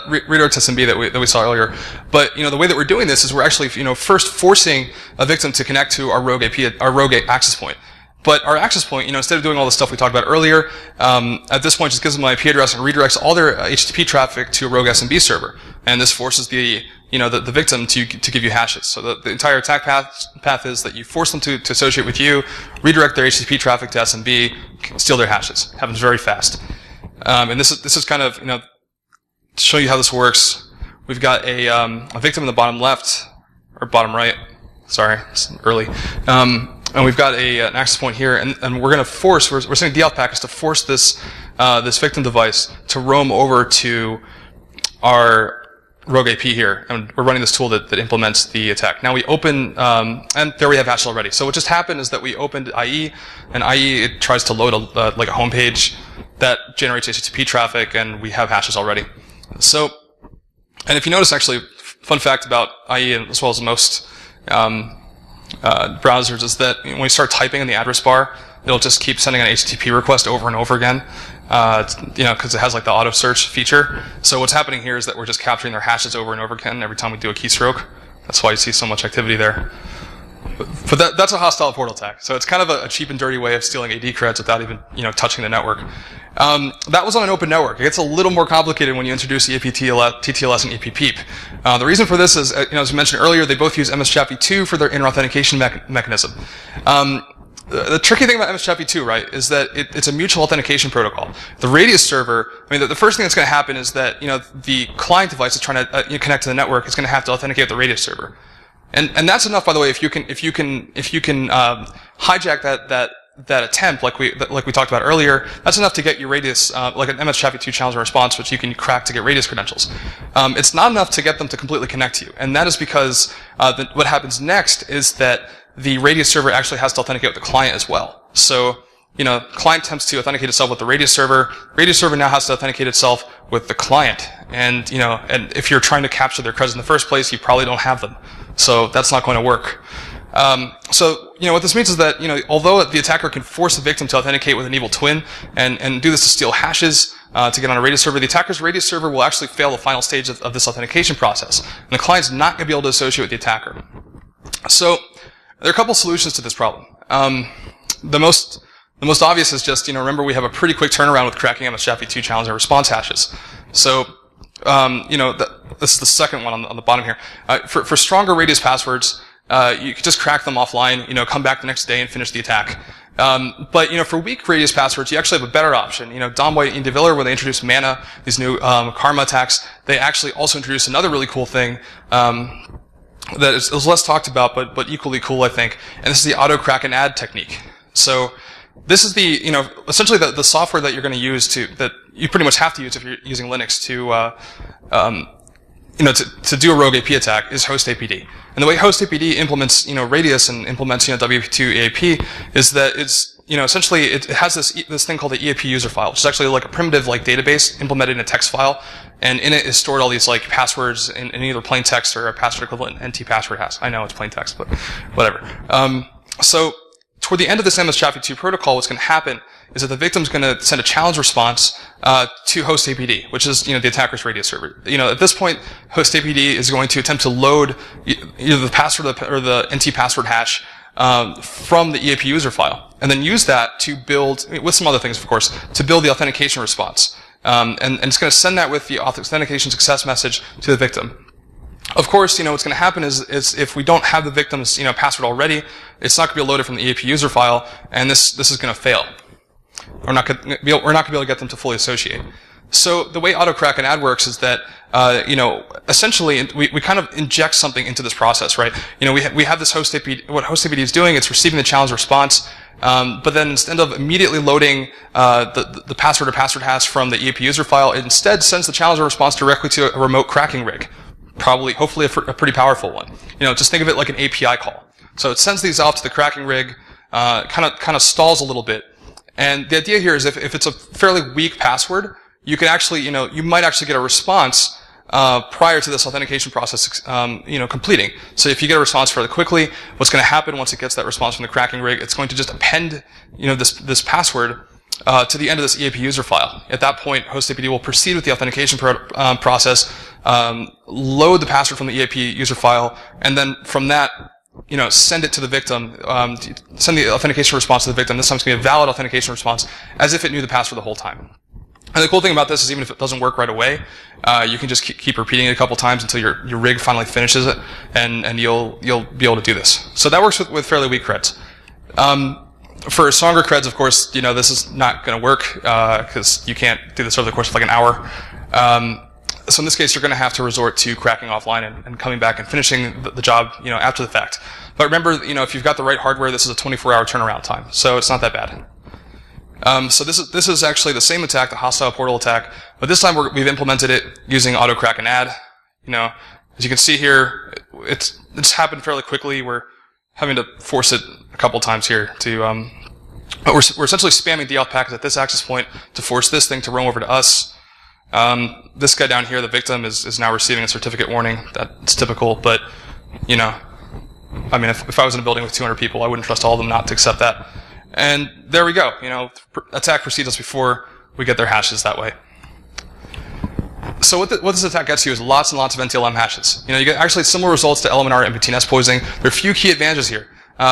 redirect SMB that we saw earlier. But, the way that we're doing this is we're actually, first forcing a victim to connect to our rogue access point. But our access point, instead of doing all the stuff we talked about earlier, at this point just gives them an IP address and redirects all their HTTP traffic to a rogue SMB server. And this forces the victim to give you hashes. So the entire attack path is that you force them to associate with you, redirect their HTTP traffic to SMB, steal their hashes. It happens very fast. And this is kind of, to show you how this works. We've got a victim in the bottom left, or bottom right. Sorry, it's early. And we've got an access point here, and we're going to force, we're sending DL packets to force this victim device to roam over to our rogue AP here, and we're running this tool that implements the attack. Now we open, and there we have hashes already. So what just happened is that we opened IE, and IE, it tries to load like a home page that generates HTTP traffic, and we have hashes already. So, and if you notice, actually, fun fact about IE, as well as most browsers, is that when you start typing in the address bar, it'll just keep sending an HTTP request over and over again, because it has like the auto search feature. So what's happening here is that we're just capturing their hashes over and over again every time we do a keystroke. That's why you see so much activity there. But that's a hostile portal attack. So it's kind of a cheap and dirty way of stealing AD creds without even touching the network. That was on an open network. It gets a little more complicated when you introduce EAP-TLS and EAP-PEEP. The reason for this is, as we mentioned earlier, they both use MS-CHAP-v2 for their inner authentication mechanism. The tricky thing about MS-CHAP-v2, right, is that it's a mutual authentication protocol. The Radius server, the first thing that's going to happen is that, the client device is trying to connect to the network is going to have to authenticate the Radius server. And that's enough, by the way, if you can hijack that attempt, like we talked about earlier, that's enough to get your Radius, like an MS-CHAP-v2 challenge and response, which you can crack to get Radius credentials. It's not enough to get them to completely connect to you. And that is because, what happens next is that the Radius server actually has to authenticate with the client as well. So, client attempts to authenticate itself with the Radius server. Radius server now has to authenticate itself with the client. And, and if you're trying to capture their creds in the first place, you probably don't have them. So that's not going to work. So, what this means is that, although the attacker can force the victim to authenticate with an evil twin and do this to steal hashes, to get on a Radius server, the attacker's Radius server will actually fail the final stage of this authentication process. And the client's not going to be able to associate with the attacker. So, there are a couple solutions to this problem. The most obvious is just, remember we have a pretty quick turnaround with cracking MS-CHAP-v2 challenge and response hashes. So, this is the second one on the bottom here. For stronger Radius passwords, you could just crack them offline, come back the next day and finish the attack. But, for weak Radius passwords, you actually have a better option. Dom White and DeViller, when they introduced Mana, these new, karma attacks, they actually also introduced another really cool thing, that is less talked about, but equally cool, I think. And this is the auto crack and add technique. So, this is the, essentially the software that you're going to use that you pretty much have to use if you're using Linux to do a rogue AP attack is hostapd. And the way hostapd implements, Radius and implements, WPA-EAP is that it's, essentially it has this thing called the EAP user file, which is actually like a primitive database implemented in a text file. And in it is stored all these passwords in either plain text or a password equivalent NT password has. I know it's plain text, but whatever. So toward the end of this MS-CHAP-v2 protocol, what's going to happen is that the victim's going to send a challenge response to hostapd, which is the attacker's Radius server. At this point, hostapd is going to attempt to load either the password or the NT password hash from the EAP user file, and then use that to build, with some other things, of course, to build the authentication response. And it's going to send that with the authentication success message to the victim. Of course, what's going to happen is if we don't have the victim's, password already, it's not going to be loaded from the EAP user file, and this is going to fail. We're not going to be able to get them to fully associate. So the way autocrack and add works is that, essentially we kind of inject something into this process, right? We have this hostapd, what hostapd is doing, it's receiving the challenge response, but then instead of immediately loading the password or password hash from the EAP user file, it instead sends the challenge response directly to a remote cracking rig. Hopefully a pretty powerful one. Just think of it like an API call. So it sends these off to the cracking rig, kind of stalls a little bit. And the idea here is if it's a fairly weak password, you can actually, you might actually get a response prior to this authentication process, completing. So if you get a response fairly quickly, what's going to happen once it gets that response from the cracking rig, it's going to just append, this password to the end of this EAP user file. At that point, hostapd will proceed with the authentication process, load the password from the EAP user file, and then from that, send it to the victim, send the authentication response to the victim. This time it's going to be a valid authentication response, as if it knew the password the whole time. And the cool thing about this is even if it doesn't work right away, you can just keep repeating it a couple times until your rig finally finishes it, and you'll be able to do this. So that works with fairly weak creds. For stronger creds, of course, this is not going to work, because you can't do this over the course of like an hour. So in this case, you're going to have to resort to cracking offline and coming back and finishing the job, after the fact. But remember, if you've got the right hardware, this is a 24-hour turnaround time, so it's not that bad. So this is actually the same attack, the hostile portal attack, but this time we've implemented it using auto crack and add. As you can see here, it's happened fairly quickly. We're having to force it a couple times here to, but we're essentially spamming DL packets at this access point to force this thing to roam over to us. This guy down here, the victim, is now receiving a certificate warning. That's typical, but, I mean, if I was in a building with 200 people, I wouldn't trust all of them not to accept that. And there we go. Attack proceeds us before we get their hashes that way. So what this attack gets you is lots and lots of NTLM hashes. You get actually similar results to LMNR and MPTNS poisoning. There are a few key advantages here.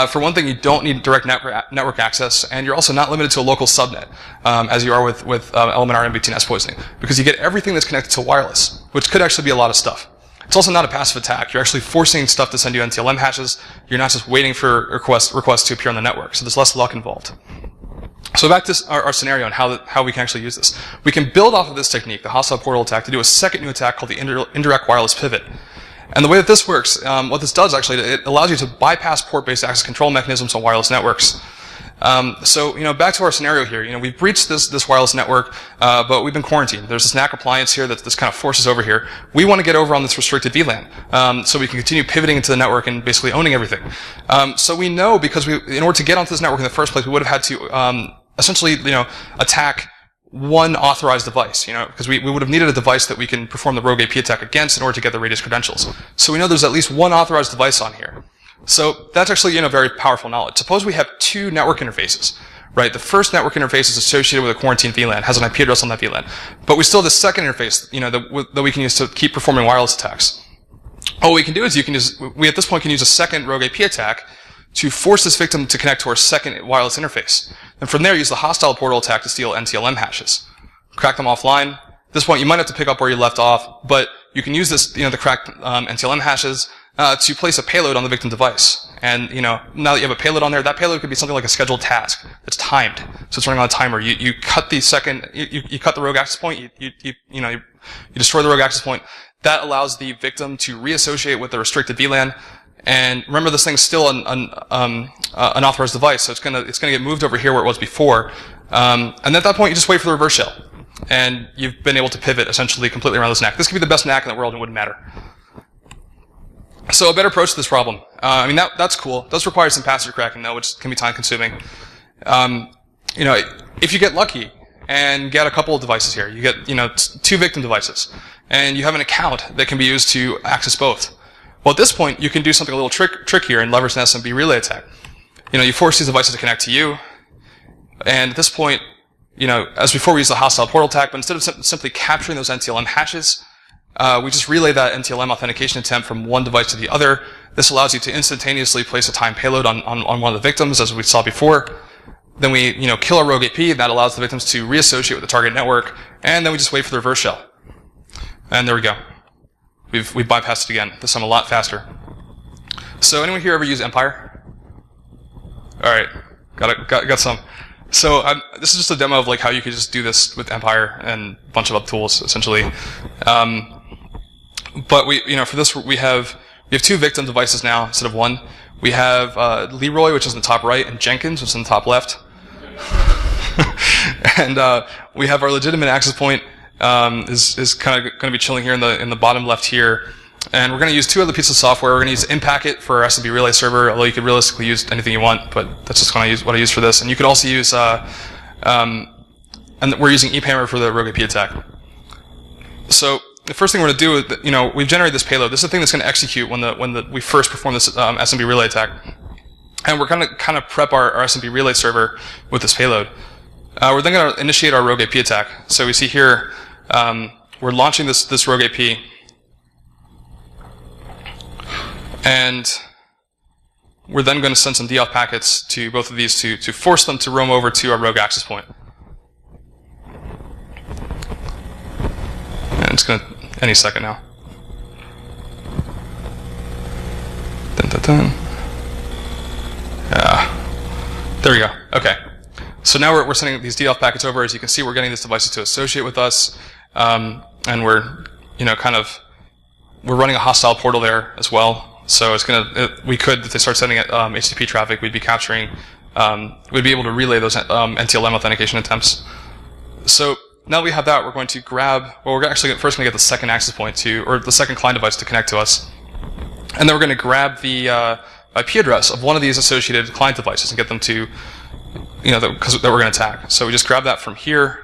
For one thing, you don't need direct network access, and you're also not limited to a local subnet, as you are with LMNR and MPTNS poisoning, because you get everything that's connected to wireless, which could actually be a lot of stuff. It's also not a passive attack. You're actually forcing stuff to send you NTLM hashes. You're not just waiting for requests to appear on the network, so there's less luck involved. So back to our scenario and how we can actually use this. We can build off of this technique, the hostile portal attack, to do a second new attack called the indirect wireless pivot. And the way that this works, what this does actually, it allows you to bypass port-based access control mechanisms on wireless networks. So, back to our scenario here, we've breached this wireless network, but we've been quarantined. There's this NAC appliance here that this kind of forces over here. We want to get over on this restricted VLAN, so we can continue pivoting into the network and basically owning everything. So we know, because in order to get onto this network in the first place, we would have had to, essentially, attack one authorized device, because we would have needed a device that we can perform the rogue AP attack against in order to get the radius credentials. So we know there's at least one authorized device on here. So that's actually, very powerful knowledge. Suppose we have two network interfaces, right? The first network interface is associated with a quarantine VLAN, has an IP address on that VLAN. But we still have the second interface, that we can use to keep performing wireless attacks. All we can do is we at this point can use a second rogue AP attack to force this victim to connect to our second wireless interface. And from there, use the hostile portal attack to steal NTLM hashes. Crack them offline. At this point, you might have to pick up where you left off, but you can use this, the cracked NTLM hashes to place a payload on the victim device. And, now that you have a payload on there, that payload could be something like a scheduled task that's timed. So it's running on a timer. You cut the second, you cut the rogue access point, you destroy the rogue access point. That allows the victim to reassociate with the restricted VLAN. And remember, this thing's still an unauthorized device, so it's gonna get moved over here where it was before. And at that point, you just wait for the reverse shell. And you've been able to pivot essentially completely around this NAC. This could be the best NAC in the world and it wouldn't matter. So a better approach to this problem. That's cool. It does require some passive cracking though, which can be time consuming. If you get lucky and get a couple of devices here, you get, two victim devices, and you have an account that can be used to access both. Well, at this point, you can do something a little trickier and leverage an SMB relay attack. You force these devices to connect to you, and at this point, as before, we use the hostile portal attack, but instead of simply capturing those NTLM hashes, we just relay that NTLM authentication attempt from one device to the other. This allows you to instantaneously place a timed payload on one of the victims, as we saw before. Then we, kill our rogue AP, and that allows the victims to reassociate with the target network, and then we just wait for the reverse shell. And there we go. We've bypassed it again, this time a lot faster. So anyone here ever use Empire? Alright, got some. So this is just a demo of how you could just do this with Empire and a bunch of other tools, essentially. But for this we have two victim devices now instead of one. We have Leroy, which is in the top right, and Jenkins, which is in the top left. And we have our legitimate access point. Is kind of going to be chilling here in the bottom left here, and we're going to use two other pieces of software. We're going to use InPacket for our SMB relay server, although you could realistically use anything you want, but that's just what I use for this. And you could also use and we're using EPAMmer for the rogue AP attack. So the first thing we're going to do is we've generated this payload. This is the thing that's going to execute when we first perform this SMB relay attack, and we're going to kind of prep our SMB relay server with this payload. We're then going to initiate our rogue AP attack. So we see here, we're launching this rogue AP, and we're then going to send some DF packets to both of these to force them to roam over to our rogue access point. And it's going to any second now. Dun, dun, dun. There we go. Okay. So now we're sending these DF packets over. As you can see, we're getting these devices to associate with us, and we're, we're running a hostile portal there as well. So we could, if they start sending HTTP traffic, we'd be capturing, we'd be able to relay those NTLM authentication attempts. So now that we have that, we're going to grab, well, we're actually first going to get the second access point or the second client device to connect to us. And then we're going to grab the IP address of one of these associated client devices and get them to, that we're going to attack. So we just grab that from here,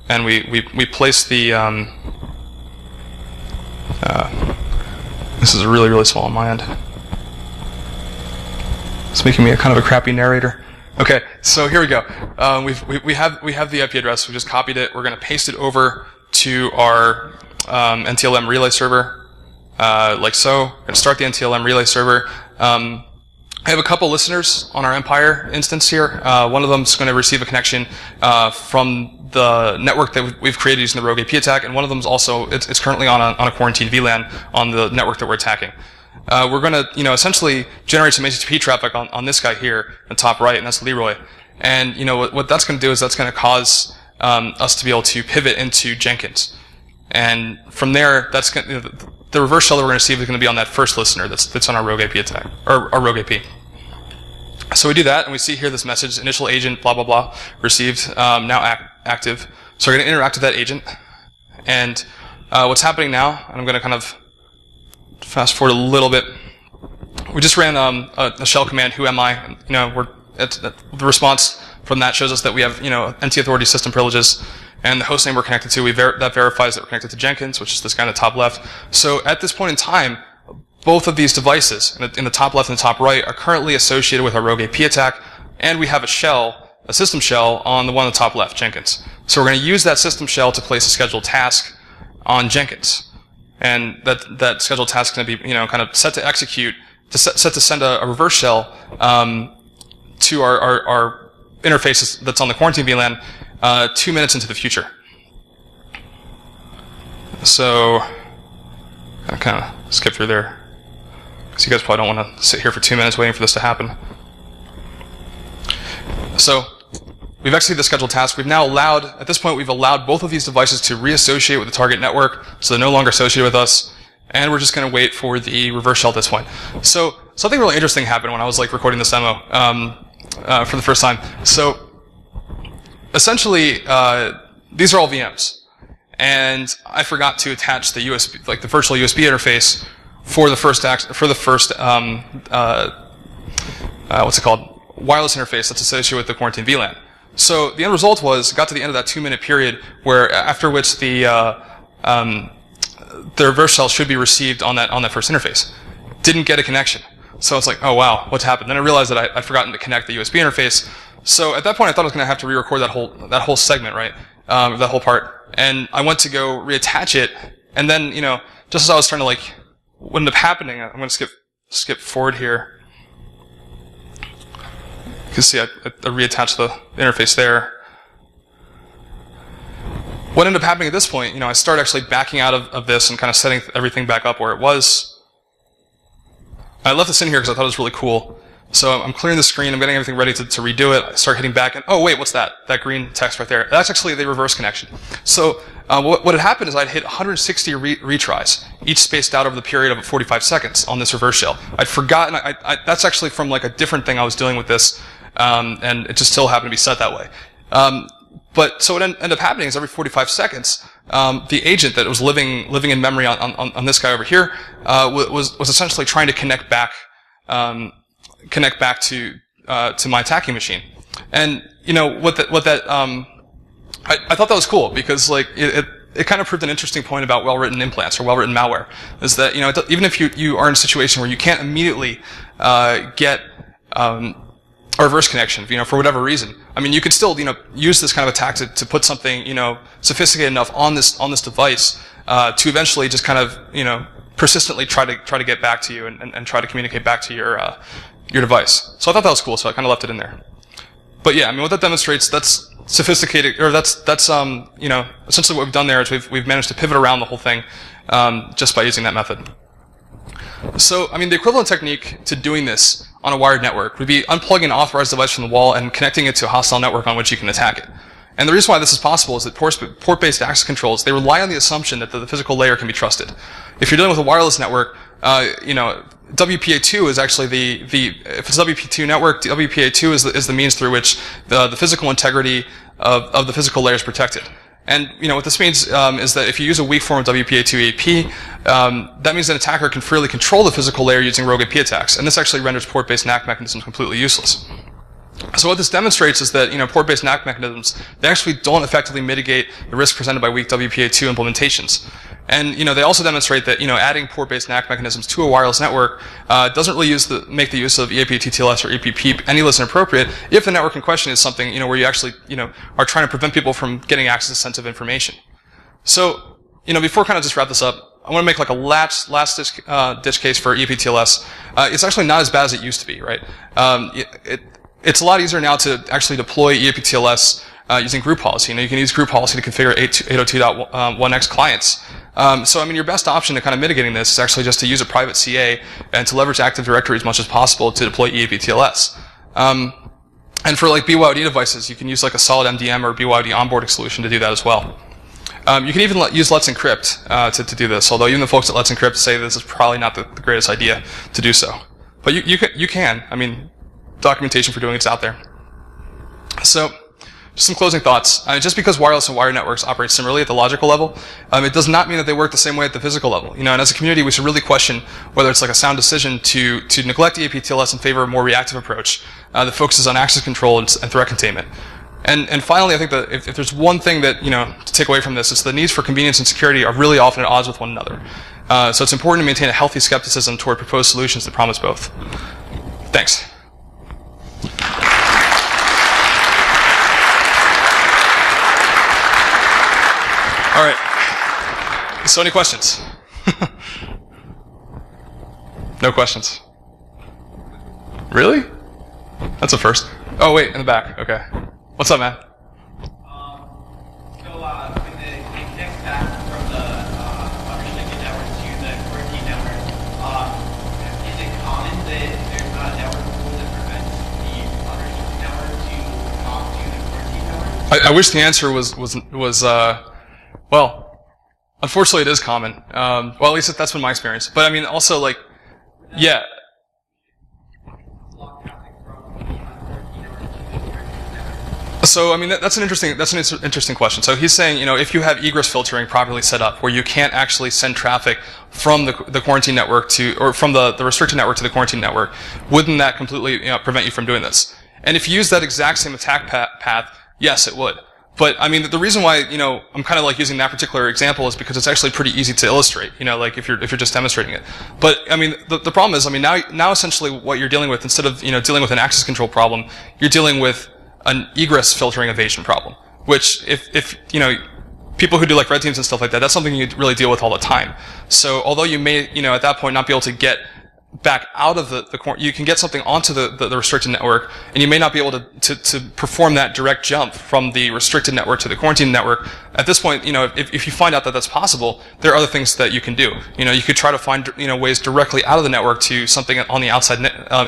and we place the, this is really, really small on my end. It's making me a kind of a crappy narrator. Okay, so here we go. We have the IP address. We just copied it. We're going to paste it over to our NTLM relay server, like so. We're going to start the NTLM relay server. I have a couple listeners on our Empire instance here. One of them is going to receive a connection from the network that we've created using the rogue AP attack, and one of them is also it's currently on a quarantine VLAN on the network that we're attacking. We're going to, essentially generate some HTTP traffic on this guy here in the top right, and that's Leroy. And, what that's going to do is that's going to cause us to be able to pivot into Jenkins. And from there, that's going to, the reverse shell that we're going to see is going to be on that first listener that's on our rogue AP attack, or our rogue AP. So we do that, and we see here this message, initial agent, blah, blah, blah, received, now active. So we're going to interact with that agent. And what's happening now, and I'm going to kind of fast forward a little bit. We just ran a shell command, who am I? The response from that shows us that we have, NT authority system privileges, and the host name we're connected to, that verifies that we're connected to Jenkins, which is this guy in the top left. So at this point in time, both of these devices, in the top left and the top right, are currently associated with our rogue AP attack, and we have a system shell on the one on the top left, Jenkins. So we're going to use that system shell to place a scheduled task on Jenkins. And that scheduled task is going to be, kind of set to execute, set to send a reverse shell to our interface that's on the quarantine VLAN 2 minutes into the future. So I'll kind of skip through there, because you guys probably don't want to sit here for 2 minutes waiting for this to happen. So we've executed the scheduled task. We've now at this point, we've allowed both of these devices to reassociate with the target network, so they're no longer associated with us, and we're just going to wait for the reverse shell at this point. So something really interesting happened when I was recording this demo for the first time. So essentially, these are all VMs, and I forgot to attach the USB, the virtual USB interface for the first what's it called, wireless interface that's associated with the quarantine VLAN. So the end result was, got to the end of that 2 minute period where after which the reverse shell should be received on that first interface. Didn't get a connection. So it's like, oh wow, what's happened? Then I realized that I'd forgotten to connect the USB interface. So at that point I thought I was going to have to re-record that whole segment, right? That whole part. And I went to go reattach it, and then, just as I was trying to what ended up happening, I'm going to skip forward here. You can see I reattached the interface there. What ended up happening at this point, I started actually backing out of this and kind of setting everything back up where it was. I left this in here because I thought it was really cool. So I'm clearing the screen, I'm getting everything ready to redo it. I start hitting back, and oh wait, what's that? That green text right there. That's actually the reverse connection. So what had happened is I'd hit 160 retries, each spaced out over the period of 45 seconds on this reverse shell. I'd forgotten, that's actually from a different thing I was doing with this, and it just still happened to be set that way. But so what ended up happening is every 45 seconds, the agent that was living in memory on this guy over here was essentially trying to connect back to my attacking machine. And I thought that was cool because it kind of proved an interesting point about well-written implants or well-written malware, is that even if you are in a situation where you can't immediately get a reverse connection, for whatever reason, you could still use this kind of attack to put something sophisticated enough on this device to eventually just kind of persistently try to get back to you and try to communicate back to your device. So I thought that was cool, so I kind of left it in there. But yeah, what that demonstrates, that's sophisticated, or that's essentially what we've done there is we've managed to pivot around the whole thing just by using that method. So, the equivalent technique to doing this on a wired network would be unplugging an authorized device from the wall and connecting it to a hostile network on which you can attack it. And the reason why this is possible is that port-based access controls, they rely on the assumption that the physical layer can be trusted. If you're dealing with a wireless network, WPA-2 is actually if it's a WPA-2 network, WPA-2 is the means through which the physical integrity of the physical layer is protected. And what this means is that if you use a weak form of WPA-EAP, that means an attacker can freely control the physical layer using rogue AP attacks, and this actually renders port-based NAC mechanisms completely useless. So what this demonstrates is that port-based NAC mechanisms, they actually don't effectively mitigate the risk presented by weak WPA2 implementations. And they also demonstrate that adding port-based NAC mechanisms to a wireless network doesn't really make the use of EAP-TLS or EAP-PEEP any less inappropriate if the network in question is something where you actually are trying to prevent people from getting access to sensitive information. So before kind of just wrap this up, I want to make like a last ditch case for EAP-TLS. It's actually not as bad as it used to be, right? It's a lot easier now to actually deploy EAP-TLS using group policy. You can use group policy to configure 802.1x clients. So your best option to kind of mitigating this is actually just to use a private CA and to leverage Active Directory as much as possible to deploy EAP-TLS. And for like BYOD devices, you can use like a solid MDM or BYOD onboarding solution to do that as well. You can even use Let's Encrypt to do this, although even the folks at Let's Encrypt say this is probably not the greatest idea to do so. But you can. Documentation for doing it's out there. So, just some closing thoughts. Just because wireless and wired networks operate similarly at the logical level, it does not mean that they work the same way at the physical level. And as a community, we should really question whether it's like a sound decision to neglect EAP-TLS in favor of a more reactive approach that focuses on access control and threat containment. And finally, I think that if there's one thing that to take away from this, it's the needs for convenience and security are really often at odds with one another. So it's important to maintain a healthy skepticism toward proposed solutions that promise both. Thanks. All right. So any questions? No questions. Really? That's a first. Oh, wait, in the back. Okay. What's up, man? When the connects back from the unrestricted network to the quarantine network, is it common that there's not a network rule that prevents the unrestricted network to talk to the quarantine network? I wish the answer was well, unfortunately it is common. Well, at least that's been my experience. But also like, yeah. So, that's an interesting question. So he's saying, if you have egress filtering properly set up, where you can't actually send traffic from the quarantine network or from the restricted network to the quarantine network, wouldn't that completely prevent you from doing this? And if you use that exact same attack path, yes, it would. But the reason why I'm kind of like using that particular example is because it's actually pretty easy to illustrate. Like if you're just demonstrating it. But the problem is now essentially what you're dealing with, instead of dealing with an access control problem, you're dealing with an egress filtering evasion problem. Which if people who do like red teams and stuff like that, that's something you really deal with all the time. So although you may at that point not be able to get back out of you can get something onto the restricted network, and you may not be able to perform that direct jump from the restricted network to the quarantine network. At this point, if you find out that that's possible, there are other things that you can do. You could try to find ways directly out of the network to something on the outside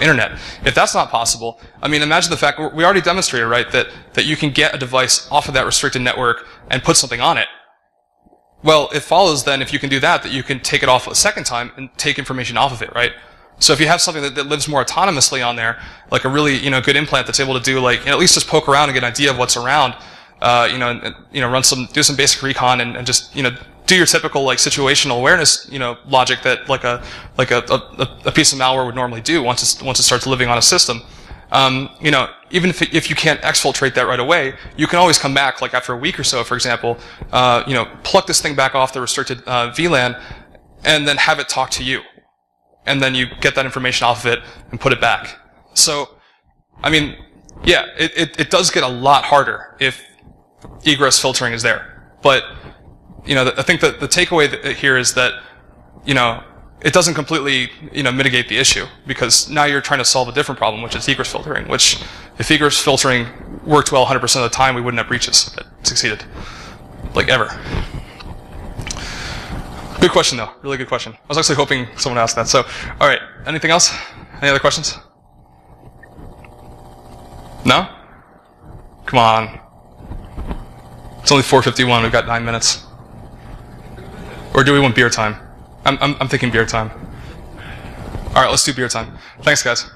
internet. If that's not possible, imagine the fact we already demonstrated, right, that you can get a device off of that restricted network and put something on it. Well, it follows then, if you can do that you can take it off a second time and take information off of it, right? So if you have something that lives more autonomously on there, like a really good implant that's able to do like at least just poke around and get an idea of what's around, do some basic recon and just do your typical like situational awareness logic that like a piece of malware would normally do once it starts living on a system. Even if you can't exfiltrate that right away, you can always come back like after a week or so, for example, pluck this thing back off the restricted VLAN and then have it talk to you. And then you get that information off of it and put it back. So, yeah, it does get a lot harder if egress filtering is there. But, I think that the takeaway here is that, it doesn't completely, mitigate the issue, because now you're trying to solve a different problem, which is egress filtering, which if egress filtering worked well 100% of the time, we wouldn't have breaches that succeeded. Like ever. Good question, though. Really good question. I was actually hoping someone asked that. So, all right. Anything else? Any other questions? No? Come on. It's only 4:51. We've got 9 minutes. Or do we want beer time? I'm thinking beer time. All right, let's do beer time. Thanks, guys.